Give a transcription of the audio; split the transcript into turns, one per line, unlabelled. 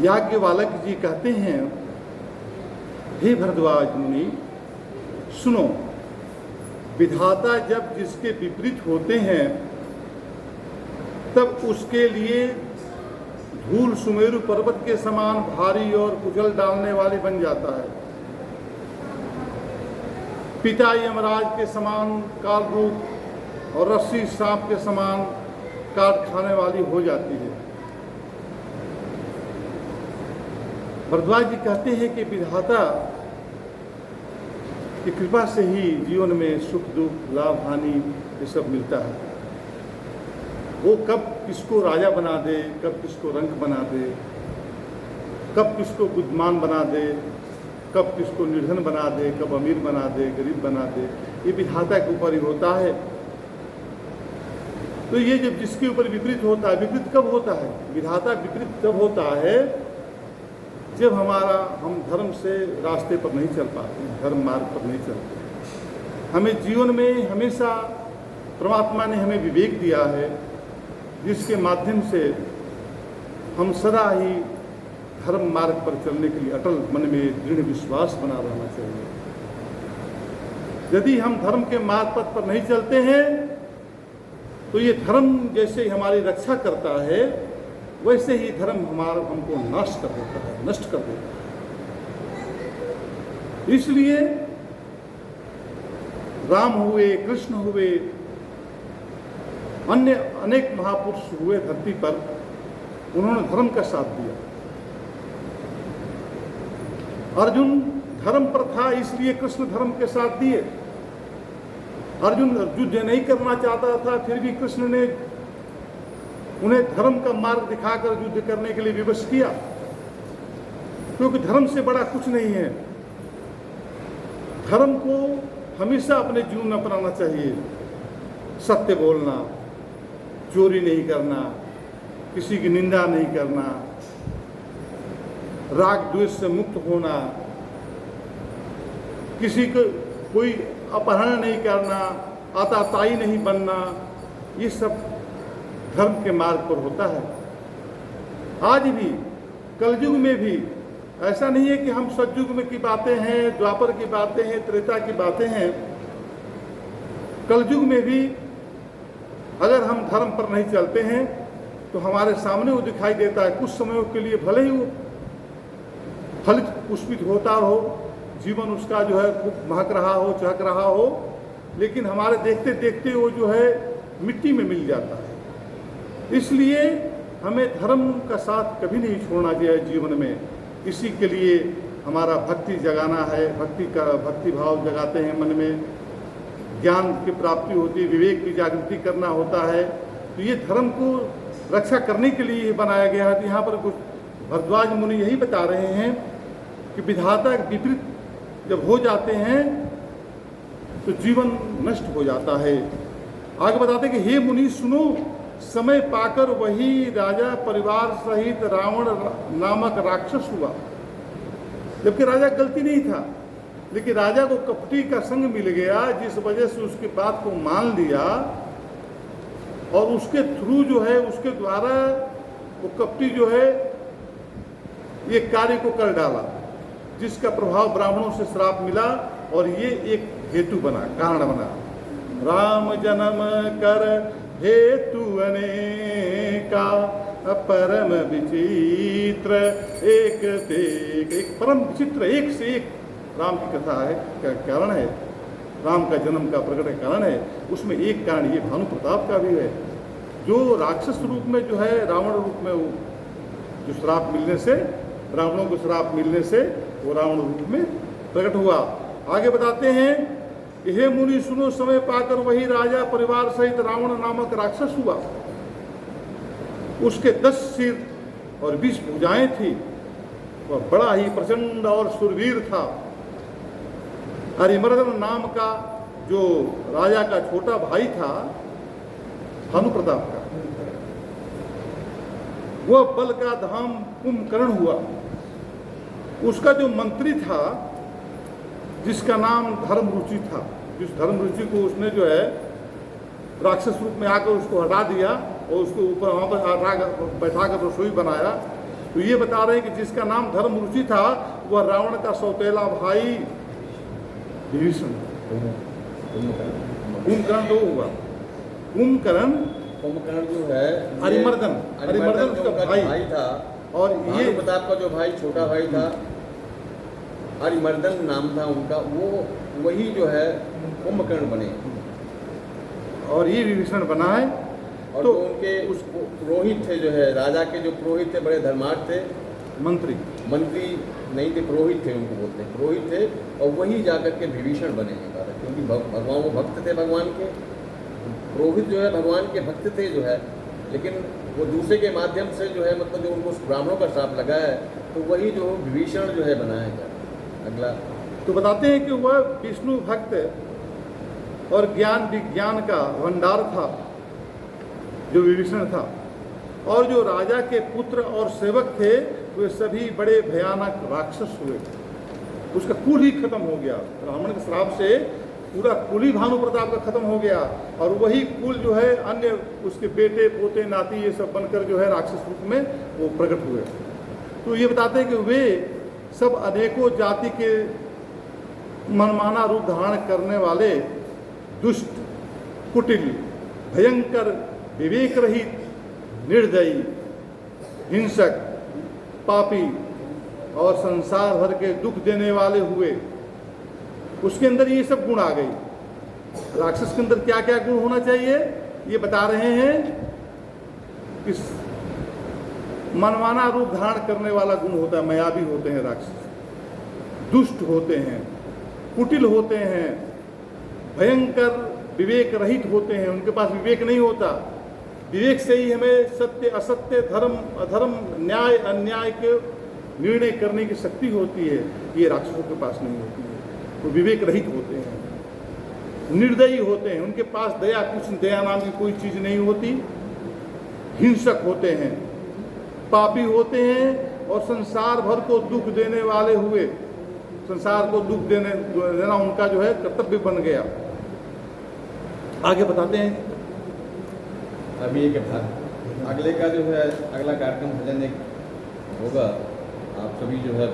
याज्ञवल्क्य जी कहते हैं, हे भरद्वाज मुनि सुनो, विधाता जब जिसके विपरीत होते हैं तब उसके लिए धूल सुमेरु पर्वत के समान भारी और कुचल डालने वाली बन जाता है। पिता यमराज के समान कालरूप और रस्सी सांप के समान काट खाने वाली हो जाती है। भरद्वाज जी कहते हैं कि विधाता की कृपा से ही जीवन में सुख दुख लाभ हानि ये सब मिलता है। वो कब किसको राजा बना दे, कब किसको रंक बना दे, कब किसको बुद्धिमान बना दे, कब किसको निर्धन बना दे, कब अमीर बना दे, गरीब बना दे, ये विधाता के ऊपर ही होता है। तो ये जब जिसके ऊपर विपरीत होता है, विपरीत कब होता है? विधाता विपरीत कब होता है? जब हम धर्म से रास्ते पर नहीं चल पाते, धर्म मार्ग पर नहीं चलते। हमें जीवन में हमेशा परमात्मा ने हमें विवेक दिया है, जिसके माध्यम से हम सदा ही धर्म मार्ग पर चलने के लिए अटल मन में दृढ़ विश्वास बना रहना चाहिए। यदि हम धर्म के मार्ग पथ पर नहीं चलते हैं तो ये धर्म जैसे हमारी रक्षा करता है वैसे ही धर्म हमको नष्ट कर देता है। इसलिए राम हुए, कृष्ण हुए, अन्य अनेक महापुरुष हुए धरती पर, उन्होंने धर्म का साथ दिया। अर्जुन धर्म पर था इसलिए कृष्ण धर्म के साथ दिए। अर्जुन युद्ध नहीं करना चाहता था, फिर भी कृष्ण ने उन्हें धर्म का मार्ग दिखाकर युद्ध करने के लिए विवश किया, क्योंकि धर्म से बड़ा कुछ नहीं है। धर्म को हमेशा अपने जीवन में अपनाना चाहिए। सत्य बोलना, चोरी नहीं करना, किसी की निंदा नहीं करना, राग द्वेष से मुक्त होना, किसी को कोई अपहरण नहीं करना, आताताई नहीं बनना, ये सब धर्म के मार्ग पर होता है। आज भी कलयुग में भी ऐसा नहीं है कि हम सतयुग में की बातें हैं, द्वापर की बातें हैं, त्रेता की बातें हैं। कलयुग में भी अगर हम धर्म पर नहीं चलते हैं तो हमारे सामने वो दिखाई देता है। कुछ समय के लिए भले ही वो फलित पुष्पित होता हो, जीवन उसका जो है खूब महक रहा हो, चहक रहा हो, लेकिन हमारे देखते देखते वो जो है मिट्टी में मिल जाता है। इसलिए हमें धर्म का साथ कभी नहीं छोड़ना चाहिए जीवन में। इसी के लिए हमारा भक्ति जगाना है, भक्ति भाव जगाते हैं मन में, ज्ञान की प्राप्ति होती है, विवेक की जागृति करना होता है। तो ये धर्म को रक्षा करने के लिए बनाया गया है। तो यहाँ पर कुछ भरद्वाज मुनि यही बता रहे हैं कि विधाता के विपरीत जब हो जाते हैं तो जीवन नष्ट हो जाता है। आगे बताते हैं कि हे मुनि सुनो, समय पाकर वही राजा परिवार सहित रावण नामक राक्षस हुआ। जबकि राजा गलती नहीं था, लेकिन राजा को कपटी का संग मिल गया, जिस वजह से उसकी बात को मान लिया और उसके थ्रू जो है, उसके द्वारा वो कपटी जो है ये कार्य को कर डाला, जिसका प्रभाव ब्राह्मणों से श्राप मिला और ये एक हेतु बना, कारण बना। राम जन्म कर हेतु अनेका, परम विचित्र एक ते एक, परम विचित्र एक से एक राम की कथा है, का कारण है, राम का जन्म का प्रकट कारण है। उसमें एक कारण ये भानु प्रताप का भी है, जो राक्षस रूप में जो है, रावण रूप में वो जो श्राप मिलने से, रावणों को श्राप मिलने से वो रावण रूप में प्रकट हुआ। आगे बताते हैं, हे मुनि सुनो, समय पाकर वही राजा परिवार सहित रावण नामक राक्षस हुआ। उसके 10 सिर और 20 भुजाएं थी। वह बड़ा ही प्रचंड और शूरवीर था। अरिमर्दन नाम का जो राजा का छोटा भाई था भानु प्रताप का, वह बल का धाम कुंभकर्ण हुआ। उसका जो मंत्री था, जिसका नाम धर्मरुचि था, जिस धर्मरुचि को उसने जो है राक्षस रूप में आकर उसको हटा दिया और उसको ऊपर वहाँ पर बैठा कर रसोई बनाया। तो ये बता रहे हैं कि जिसका नाम धर्मरुचि था वह रावण का सौतेला भाई विभीषण। कुंभकर्ण तो हुआ,
कुंभकर्ण जो है
अरिमर्दन उसका भाई
था,
और ये
प्रताप का जो भाई छोटा भाई था, अरिमर्दन नाम था उनका, वो वही जो है कुंभकर्ण बने
और ये विभीषण बना है।
और तो उनके उस पुरोहित थे, जो है राजा के जो पुरोहित थे, बड़े धर्मार्थ थे, मंत्री नहीं थे, पुरोहित थे, उनको बोलते हैं पुरोहित थे, और वही जाकर के विभीषण बने हैं, क्योंकि भगवान वो भक्त थे, भगवान के पुरोहित जो है भगवान के भक्त थे जो है, लेकिन वो दूसरे के माध्यम से जो है, मतलब जो उनको ब्राह्मणों का श्राप लगा है, तो वही जो विभीषण जो है बना है। अगला
तो बताते हैं कि वह विष्णु भक्त और ज्ञान विज्ञान का भंडार था जो विभीषण था, और जो राजा के पुत्र और सेवक थे वे सभी बड़े भयानक राक्षस हुए। उसका कुल ही खत्म हो गया, ब्राह्मण के श्राप से पूरा कुल ही भानु प्रताप का खत्म हो गया, और वही कुल जो है अन्य उसके बेटे पोते नाती ये सब बनकर जो है राक्षस रूप में वो प्रकट हुए। तो ये बताते हैं कि वे सब अनेकों जाति के मनमाना रूप धारण करने वाले दुष्ट, कुटिल, भयंकर, विवेक रहित, निर्दयी, हिंसक, पापी और संसार भर के दुख देने वाले हुए। उसके अंदर ये सब गुण आ गई। राक्षस के अंदर क्या क्या गुण होना चाहिए ये बता रहे हैं कि मनमाना रूप धारण करने वाला गुण होता है, मायावी होते हैं राक्षस, दुष्ट होते हैं, कुटिल होते हैं, भयंकर, विवेक रहित होते हैं, उनके पास विवेक नहीं होता। विवेक से ही हमें सत्य असत्य, धर्म अधर्म, न्याय अन्याय के निर्णय करने की शक्ति होती है, ये राक्षसों के पास नहीं होती है। वो विवेक रहित होते हैं, निर्दयी होते हैं, उनके पास दया, कुछ दया नाम की कोई चीज़ नहीं होती, हिंसक होते हैं, पापी होते हैं, और संसार भर को दुख देने वाले हुए। संसार को दुख देना उनका जो है कर्तव्य बन गया। आगे बताते हैं,
अभी एक अगले का जो है अगला कार्यक्रम भजन एक होगा, आप सभी जो है